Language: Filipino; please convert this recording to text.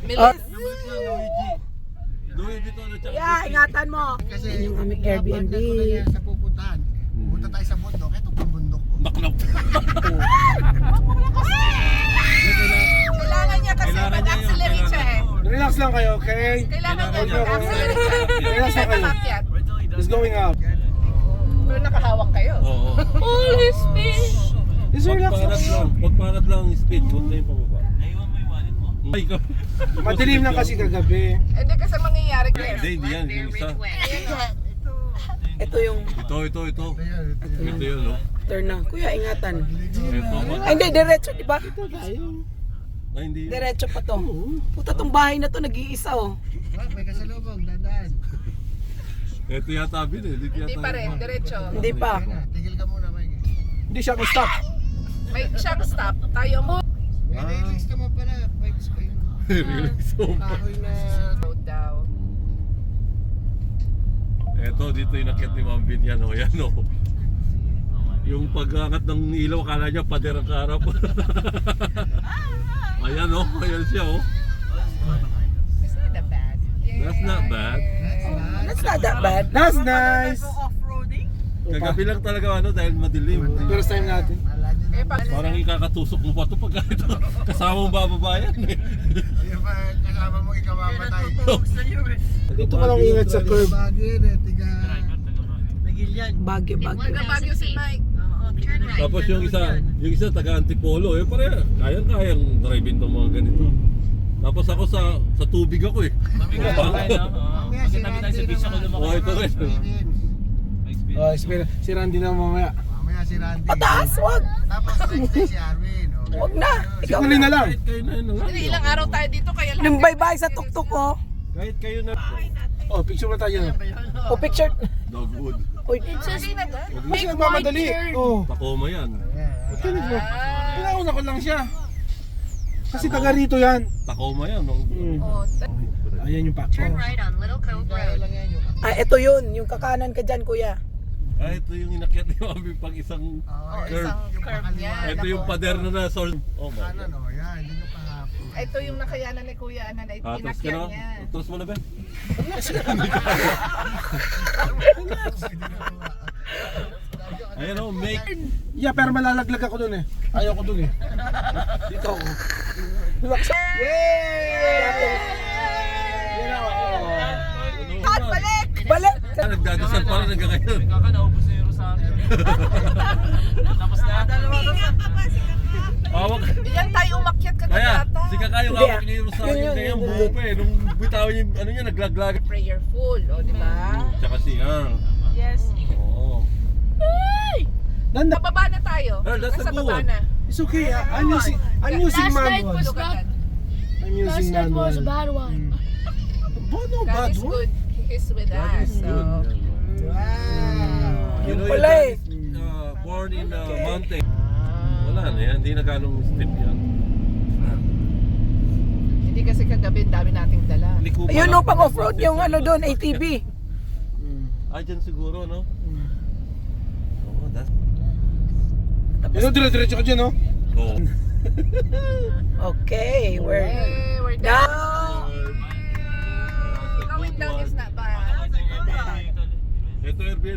Milis. Luigi to na tsaka. Yeah, ingatan mo. Kasi Yung aming Airbnb. ko na yan sa pupuntahan. Pupunta tayo sa bundok. Ito pang bundok ko. Baklap. Kailangan niya kasi Kailangan niya mag-accelerate yun, siya eh. Relax lang kayo, okay? Kailangan niya Kailangan niya. mag-accelerate siya. Relax lang kayo. Umakyat. It's going up. Pero nakahawak kayo. Oo. Holy speed. It's relax Pagparat lang. lang. Pagparat lang ang speed. Huwag na yung pababa. Naiwan mo yung wallet mo? Ay, ikaw. Madilim lang kasi kagabi. Hindi kasi mangyayari kayo. Hindi yan. Yung isa. Ito yung Ito. Ito yun, no? turn na. Kuya, ingatan. Ito. Ay, hindi, diretso, di ba? Ay, hindi. Diretso pa to. Puta, tong bahay na to, nag-iisa oh. May kasalubong. Dandaan. Ito yata bin eh. Hindi pa rin, diretso. Hindi pa. Tigil ka muna, Mike. Hindi siya stop. May sharp stop. Tayo mo. May release naman pala. Mike, Relax mo. kahoy na... Road daw. Ito, dito yung nakit ni Ma'am Bin yan, o. Yan, o. Yung pag-angat ng ilaw, akala niya pader ang karap. Ayan, o. Ayan siya, o. It's not that bad. That's not bad. That's not that bad. That's nice. Kagabi lang talaga, ano, dahil madilim. First time natin. Eh, pa, Parang ikakatusok mo pa ito pagka ito. Kasama mong bababayan, eh. Yung pa kasama mo ikaw mamatay. Dito ka lang ingat sa curve. Bagay na, tiga... Bagyo, bagyo. Bagyo si Mike. Tapos yung isa taga Antipolo, eh pare, kayang driving tong mga ganito. Tapos ako sa tubig ako eh. Mamaya si Randy naman. Oh, ito rin. Oh, si Randy na mamaya. Mamaya si Randy. Pataas, wag. Tapos next day si Arwin. oh. Wag na. Ikaw Uli na lang. Kahit kayo na yun nga. Hindi, ilang araw tayo dito kaya lang. Yung bye-bye sa tuktok ko. Kahit kayo na. Oh, picture na tayo. O picture. Dogwood. Uy, Hindi na ba? Kasi nagmamadali. Oh, Tacoma yan. kinig mo. Pinauna ko lang siya. Kasi taga rito yan. Tacoma yan. No? Oh, Ayan yung pack. Right on Little Cove Road. ah, ito yun. Yung kakanan ka dyan, kuya. Ah, ito yung inakyat ni Mami pag isang oh, curve. isang curve niya. Ito yung pader na nasa. Oh my Ano God. no, yan. Hindi nyo kahapon. Ito yung nakayanan ni Kuya Ana na Ah, tapos ka inakyan na? niya. Tapos mo na ba? Ayan o, make. Yeah, pero malalaglag ako dun eh. Ayaw ko dun eh. Dito ako. Relax. Yay! Yan ako. Cut, balik! Balik! Nagdadasal pa rin hanggang ngayon. Hawak. Diyan tayo umakyat ka Kaya, yata. si Kakayo Hindi, hawak niya yung sa yun, akin yun, kaya yung yun, buo pa eh. Nung bitawan niya yung ano niya, naglaglag. Prayerful, o di ba? Tsaka siya. Yes. Oo. Nanda. Sa baba na tayo. Well, that's a Nasa good baba one. na. It's okay. I'm using manual. Look at that. I'm using manual. bad one. Bad no, God bad is one. good. He is with God us. is good. So, Wow. You know, Wala your eh. dad is born in a mountain. Wala na yan, hindi na ganong steep yan. hindi kasi kagabi dami nating dala. Liko pa Ayun lang. no, pang off-road yung ano doon, ATV. Ah, dyan siguro, no? Oo, that's... Pero dire-diretso ka dyan, no? Oo. Okay, We're down. Going down is not bad. Ito Airbnb.